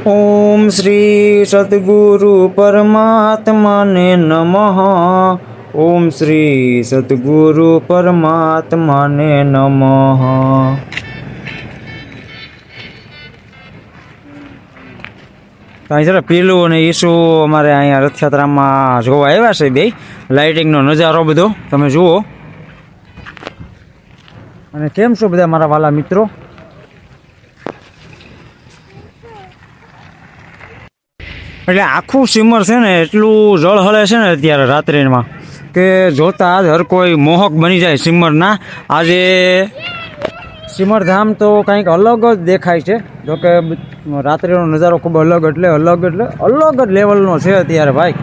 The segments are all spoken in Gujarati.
ओम श्री सद्गुरु परमात्मा ने नमः। ओम श्री सद्गुरु परमात्मा ने नमः। पीलू ने ईसु अमारे अहींया रथयात्रा में जोवा आव्या छे। बे लाइटिंग नो नजारो बधो तमे जुओ। अने केम छो बधा मारा वाला मित्रों? એટલે આખું સિમર છે ને એટલું જળ હળે છે ને અત્યારે રાત્રિમાં કે જોતા જ હર કોઈ મોહક બની જાય સિમરના। આજે સિમરધામ તો કંઈક અલગ જ દેખાય છે। જોકે રાત્રિનો નજારો ખૂબ અલગ જ લેવલનો છે અત્યારે ભાઈ।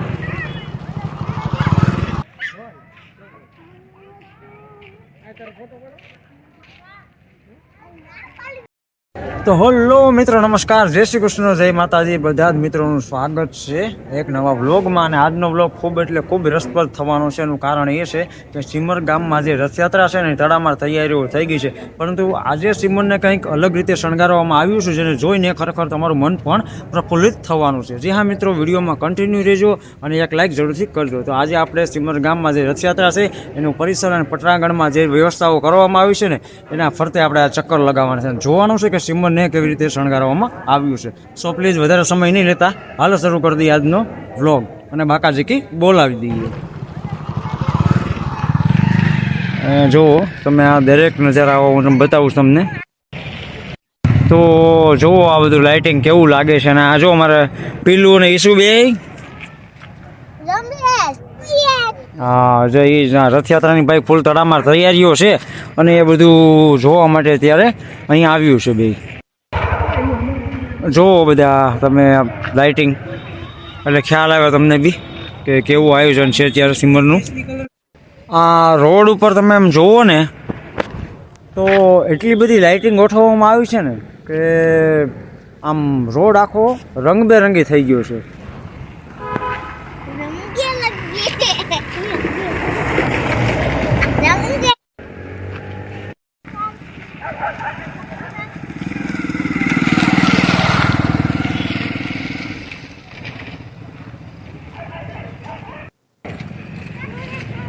तो हेलो मित्रों नमस्कार, जय श्री कृष्ण, जय माताजी। बधा ज मित्रों स्वागत है एक नवा व्लॉग में। और आजनो व्लॉग खूब एटले खूब रसप्रद थवानो छे। एनुं कारण ए छे के सिमर गाम में जे रथयात्रा छे ने तड़ामार तैयारीओ थई गई छे, परंतु आजे सिमरने कंईक अलग रीते शणगारवामां आव्युं छे, जेने जोईने खरेखर तमारुं मन पण प्रफुल्लित थवानुं छे। जी हाँ मित्रों, विडियो में कंटिन्यू रहेजो अने एक लाइक जरूरथी करजो। तो आज आपणे सिमर गाम में जे रथयात्रा छे एनुं परिसर अने पटरांगण में जे व्यवस्थाओ करवामां आवी छे ने एना फरते आपणे आ चक्कर लगाववाना छे। जोवानुं छे के सिमर ने केवी रीते शणगारवामां आव्युं छे। सो प्लीज वधारे समय नहीं लेता, हालो शरू कर दीए आजनो व्लॉग अने बाकाजी की बोलावी दीए। जो तमे आ दरेक नजाराओ हूँ बतावुं तमने। तो जो आ बधुं लाइटिंग केवुं लागे छे। आ जो अमारे पीलू अने ईसु बेय हाँ जो रथयात्रा भाई फूल तड़ामार तैयारीओ छे अने ए बधुं जोवा माटे अत्यारे अहीं आव्युं छे। बे जो बधा तमे लाइटिंग એટલે ખ્યાલ આવે તમને બી કે કેવું આયોજન છે અત્યારે સિમરનું। આ રોડ ઉપર તમે એમ જોવો ને તો એટલી બધી લાઇટિંગ ગોઠવવામાં આવી છે ને કે આમ રોડ આખો રંગબેરંગી થઈ ગયો છે।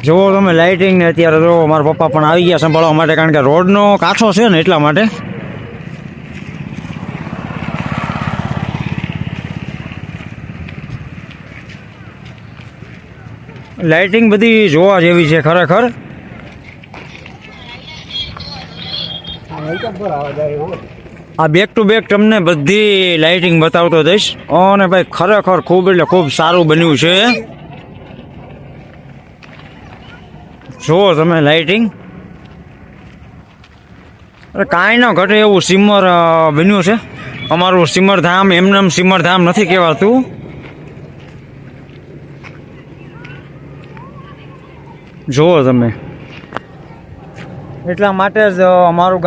जो तमे लाइटिंग ने अत्यारे जो मारा पप्पा पण आवी गया संभाळवा माटे, कारण के रोडनो काठो छे ने એટલા માટે। लाइटिंग बधी जोवा जेवी छे खरेखर। आ बेक टू बेक तमने बधी लाइटिंग बतावतो जईश अने भाई खरेखर खूब એટલે खूब सारूं बन्युं छे। जो तमे लाइटिंग अरे कांई न घटे एवुं सिमर बन्युं छे। अमारुं सिमरधाम एमनेम सिमरधाम नथी कहेवातुं। जो तमे એટલા માટે જ અમારું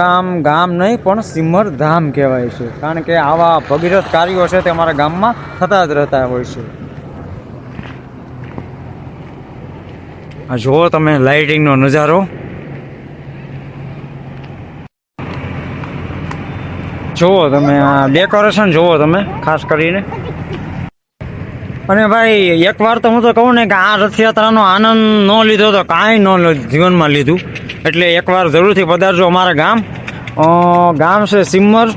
ગામ નહીં પણ સિમરધામ કહેવાય છે, કારણ કે આવા ભગીરથ કાર્યો છે તે અમારા ગામમાં થતા જ રહેતા હોય છે। જો તમે લાઇટિંગનો નજારો જુઓ, તમે આ ડેકોરેશન જુઓ તમે ખાસ કરીને। અને ભાઈ એકવાર તો હું તો કહું ને કે આ રથયાત્રાનો આનંદ ન લીધો તો કાંઈ ન જીવનમાં લીધું। એટલે એકવાર જરૂરથી પધારજો અમારા ગામ છે સિમર,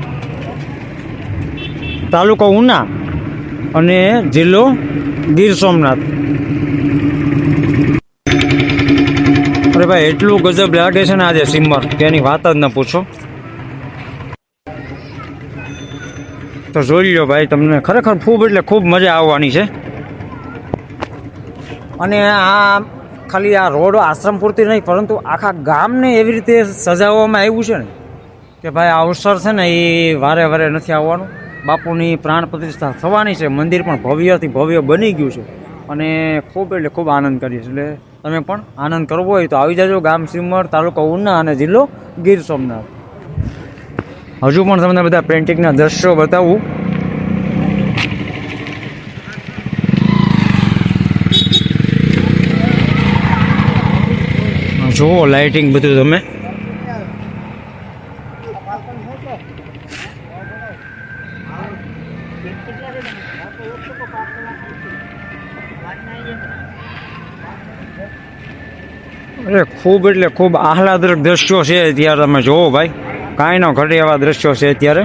તાલુકો ઉના અને જિલ્લો ગીર સોમનાથ। अरे भाई एटलू गजब लागे छे ने आज सिमर के एनी वात ज न पूछो। तो जोई लो भाई, तमने खरेखर खूब एटले खूब मजा आववानी छे। अने आ खाली आ रोड आश्रम पूरती नहीं, परंतु आखा गामने एवी रीते सजाववामां आव्युं छे ने के भाई आ अवसर छे ने ए वारे वारे नथी आववानुं। बापूनी प्राण प्रतिष्ठा थवानी छे, मंदिर पण भव्यथी भव्य बनी गयुं छे અને ખૂબ એટલે ખૂબ આનંદ કરીએ છીએ। એટલે તમે પણ આનંદ કરવો હોય તો આવી જાજો ગામ સિમર, તાલુકો ઉના અને જિલ્લો ગીર સોમનાથ। હજુ પણ તમને બધા પેઇન્ટિંગના દ્રશ્યો બતાવું। જુઓ લાઇટિંગ બધું તમે અરે ખૂબ એટલે ખૂબ આહલાદક દ્રશ્યો છે અત્યારે, તમે જોવો ભાઈ, કાંઈ ન ઘટે એવા દ્રશ્યો છે અત્યારે.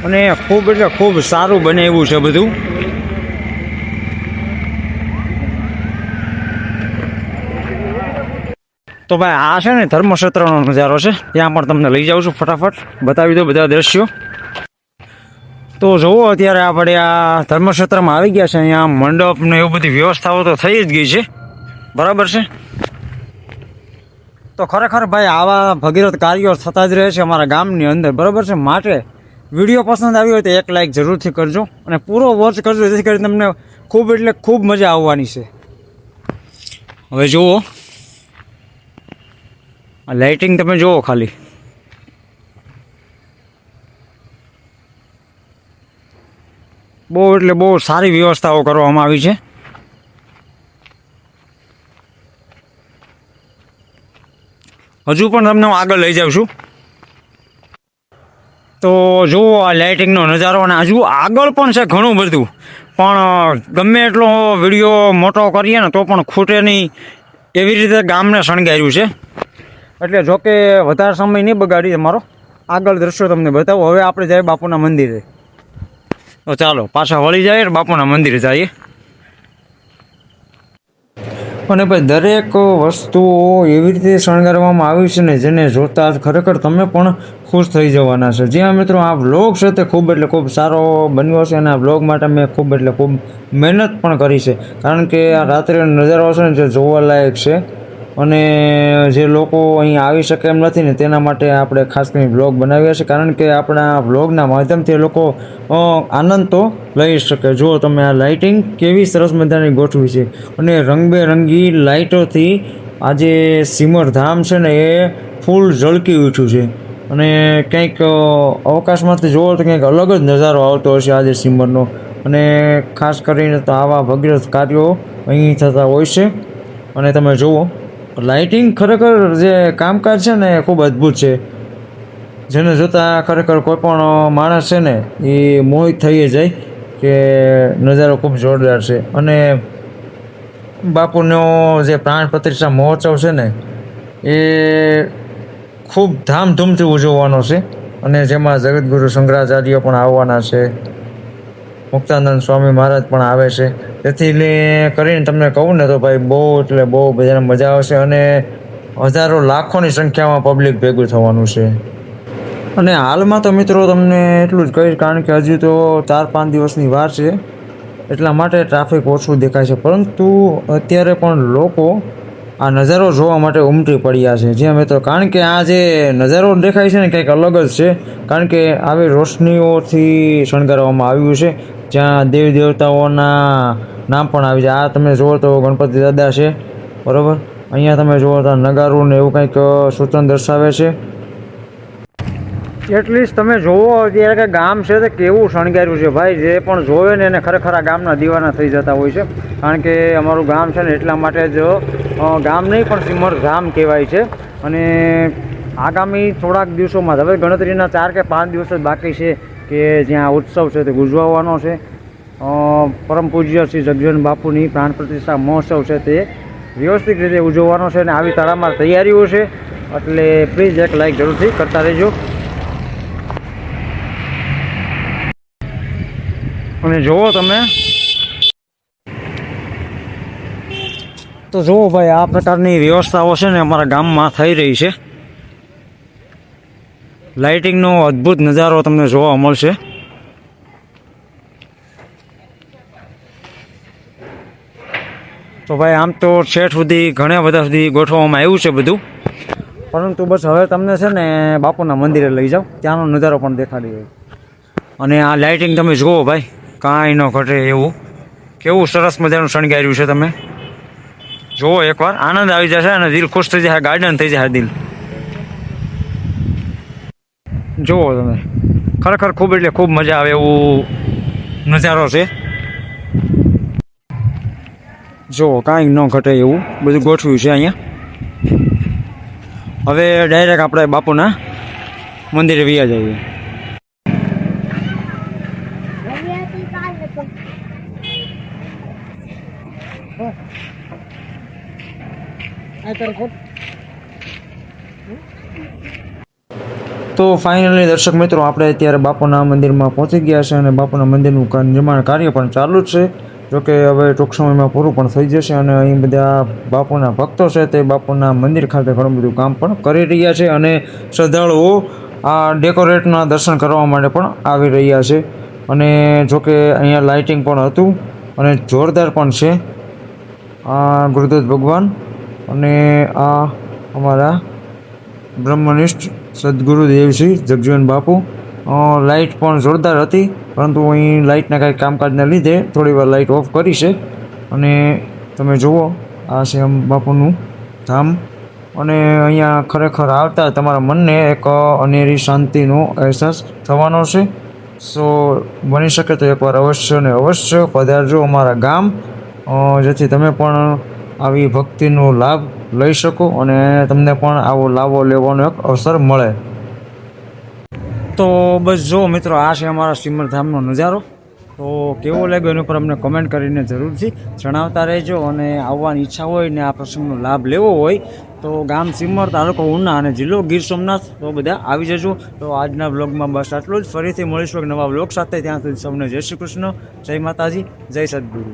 અને ખૂબ એટલે ખૂબ સારું બને એવું છે બધું. તો ભાઈ આ છે ને ધર્મક્ષેત્રનો નજારો છે, ત્યાં પણ તમને લઈ જાઉં છું, ફટાફટ બતાવી દો બધા દ્રશ્યો. તો જુઓ અત્યારે આપણે આ ધર્મક્ષેત્રમાં આવી ગયા છે. અહીંયા મંડપ ને એવું બધી વ્યવસ્થાઓ તો થઈ જ ગઈ છે, બરાબર છે. તો ખરેખર ભાઈ આવા ભગીરથ કાર્યો થતા જ રહે છે અમારા ગામની અંદર, બરાબર છે. માટે વિડીયો પસંદ આવ્યો હોય તો એક લાઈક જરૂરથી કરજો અને પૂરો વોચ કરજો, જેથી કરીને તમને ખૂબ એટલે ખૂબ મજા આવવાની છે. હવે જુઓ આ લાઇટિંગ તમે જુઓ ખાલી, બહુ એટલે બહુ સારી વ્યવસ્થાઓ કરવામાં આવી છે. હજુ પણ તમને હું આગળ લઈ જાઉં છું. તો જુઓ આ લાઇટિંગનો નજારો, અને હજુ આગળ પણ છે ઘણું બધું, પણ ગમે એટલો વિડીયો મોટો કરીએ ને તો પણ ખૂટે નહીં એવી રીતે ગામને શણગાર્યું છે. એટલે જોકે વધારે સમય નહીં બગાડીએ મારો, આગળ દ્રશ્યો તમને બતાવો. હવે આપણે જઈએ બાપુના મંદિરે. તો ચાલો પાછા વળી જાય બાપુના મંદિરે જઈએ. અને ભાઈ દરેક વસ્તુઓ એવી રીતે શણગારવામાં આવી છે ને જેને જોતા ખરેખર તમે પણ ખુશ થઈ જવાના છે. જ્યાં મિત્રો આ વ્લોગ છે તે ખૂબ એટલે ખૂબ સારો બન્યો છે, અને આ વ્લોગ માટે મેં ખૂબ એટલે ખૂબ મહેનત પણ કરી છે, કારણ કે આ રાત્રે નજારો છે ને જે જોવાલાયક છે. અને જે લોકો અહીં આવી શકે એમ નથી ને તેના માટે આપણે ખાસ કરીને વ્લોગ બનાવ્યા છે, કારણ કે આપણા વ્લોગના માધ્યમથી લોકો આનંદ તો લઈ શકે. જો તમે આ લાઇટિંગ કેવી સરસ મજાની ગોઠવી છે, અને રંગબેરંગી લાઇટોથી આ જે સિમરધામ છે ને એ ફૂલ ઝળકી ઉઠ્યું છે. અને કંઈક અવકાશમાંથી જુઓ તો કંઈક અલગ જ નજારો આવતો હશે આજે સિમરનો. અને ખાસ કરીને તો આવા ભગીરથ કાર્યો અહીં થતા હોય છે. અને તમે જુઓ લાઇટિંગ ખરેખર જે કામકાજ છે ને એ ખૂબ અદ્ભુત છે, જેને જોતાં ખરેખર કોઈ પણ માણસ છે ને એ મોહિત થઈ જાય કે નજારો ખૂબ જોરદાર છે. અને બાપુનો જે પ્રાણ પ્રતિષ્ઠા મહોત્સવ છે ને એ ખૂબ ધામધૂમથી ઉજવવાનો છે, અને જેમાં જગતગુરુ શંકરાચાર્ય પણ આવવાના છે, મુક્તાનંદ સ્વામી મહારાજ પણ આવે છે. તેથી કરીને તમને કહું ને તો ભાઈ બહુ એટલે બહુ બધાને મજા આવશે, અને હજારો લાખોની સંખ્યામાં પબ્લિક ભેગું થવાનું છે. અને હાલમાં તો મિત્રો તમને એટલું જ કહીશ, કારણ કે હજુ તો 4-5 દિવસની વાર છે, એટલા માટે ટ્રાફિક ઓછું દેખાય છે. પરંતુ અત્યારે પણ લોકો આ નજારો જોવા માટે ઉમટી પડ્યા છે. જ્યાં મિત્રો કારણ કે આ જે નજારો દેખાય છે ને કંઈક અલગ જ છે, કારણ કે આવી રોશનીઓથી શણગારવામાં આવ્યું છે, જ્યાં દેવી દેવતાઓના નામ પણ આવી જાય. આ તમે જુઓ તો ગણપતિ દાદા છે, બરાબર. અહીંયા તમે જુઓ તો નગારું ને એવું કંઈક સૂચન દર્શાવે છે. એટલીસ્ટ તમે જોવો અત્યારે કે ગામ છે તે કેવું શણગાર્યું છે ભાઈ. જે પણ જોવે ને એને ખરેખર આ ગામના દીવાના થઈ જતા હોય છે, કારણ કે અમારું ગામ છે ને એટલા માટે જ ગામ નહીં પણ સિમરધામ કહેવાય છે. અને આગામી થોડાક દિવસોમાં હવે ગણતરીના 4 કે 5 દિવસ જ બાકી છે કે જ્યાં ઉત્સવ છે તે ઉજવવાનો છે. પરમ પૂજ્ય શ્રી જગજીવન બાપુની પ્રાણ પ્રતિષ્ઠા મહોત્સવ છે તે વ્યવસ્થિત રીતે ઉજવવાનો છે, અને આવી તડામાર તૈયારીઓ છે. એટલે પ્લીઝ એક લાઈક જરૂરથી કરતા રહેજો. અને જુઓ તમે તો જુઓ ભાઈ આ પ્રકારની વ્યવસ્થાઓ છે ને અમારા ગામમાં થઈ રહી છે. લાઇટિંગનો અદ્ભુત નજારો તમને જોવા મળશે. તો ભાઈ આમ તો છેઠ સુધી ઘણા બધા સુધી ગોઠવવામાં આવ્યું છે બધું, પરંતુ બસ હવે તમને છે ને બાપુના મંદિરે લઈ જાઓ, ત્યાંનો નજારો પણ દેખાડી હોય. અને આ લાઇટિંગ તમે જુઓ ભાઈ, કાંઈ ન ઘટે એવું, કેવું સરસ મજાનું શણગાર્યું છે. તમે જુઓ એકવાર, આનંદ આવી જશે અને દિલ ખુશ થઈ જાય, ગાર્ડન થઈ જાય દિલ. જુઓ તમે ખરેખર ખૂબ એટલે ખૂબ મજા આવે એવું નજારો છે. જુઓ કાંઈ ન ઘટે એવું બધું ગોઠવ્યું છે અહીંયા. હવે ડાયરેક્ટ આપણે બાપુના મંદિરે વયા જઈએ. તો ફાઇનલી દર્શક મિત્રો આપણે અત્યારે બાપુના મંદિરમાં પહોંચી ગયા છે અને બાપુના મંદિરનું નિર્માણ કાર્ય પણ ચાલુ જ છે. જોકે હવે ટૂંક સમયમાં પૂરું પણ થઈ જશે અને અહીં બધા બાપુના ભક્તો છે તે બાપુના મંદિર ખાતે ઘણું બધું કામ પણ કરી રહ્યા છે અને શ્રદ્ધાળુઓ આ ડેકોરેટના દર્શન કરવા માટે પણ આવી રહ્યા છે. અને જોકે અહીંયા લાઇટિંગ પણ હતું અને જોરદાર પણ છે. આ ગુરુદત્ત ભગવાન અને આ અમારા બ્રહ્મનિષ્ઠ સદગુરુ દેવશ્રી જગજીવન બાપુ. લાઇટ પણ જોરદાર હતી, પરંતુ અહીં લાઇટના કાંઈ કામકાજના લીધે થોડી વાર લાઇટ ઓફ કરી છે. અને તમે જુઓ આ છે આમ બાપુનું ધામ અને અહીંયા ખરેખર આવતા તમારા મનને એક અનેરી શાંતિનો અહેસાસ થવાનો છે. સો બની શકે તો એકવાર અવશ્ય ને અવશ્ય પધારજો અમારા ગામ, જેથી તમે પણ આવી ભક્તિનો લાભ લઈ શકો અને તમને પણ આવો લાવો લેવાનો એક અવસર મળે. તો બસ જો મિત્રો, આ છે અમારા સિમરધામનો નજારો. તો કેવો લાગ્યો એની ઉપર અમને કમેન્ટ કરીને જરૂરથી જણાવતા રહેજો. અને આવવાની ઈચ્છા હોય ને આ પ્રસંગનો લાભ લેવો હોય તો ગામ સિમર, તાલુકો ઉના અને જિલ્લો ગીર સોમનાથ, તો બધા આવી જજો. તો આજના બ્લોગમાં બસ આટલું જ. ફરીથી મળીશું એક નવા બ્લોગ સાથે. ત્યાં સુધી સૌને જય શ્રી કૃષ્ણ, જય માતાજી, જય સદગુરુ.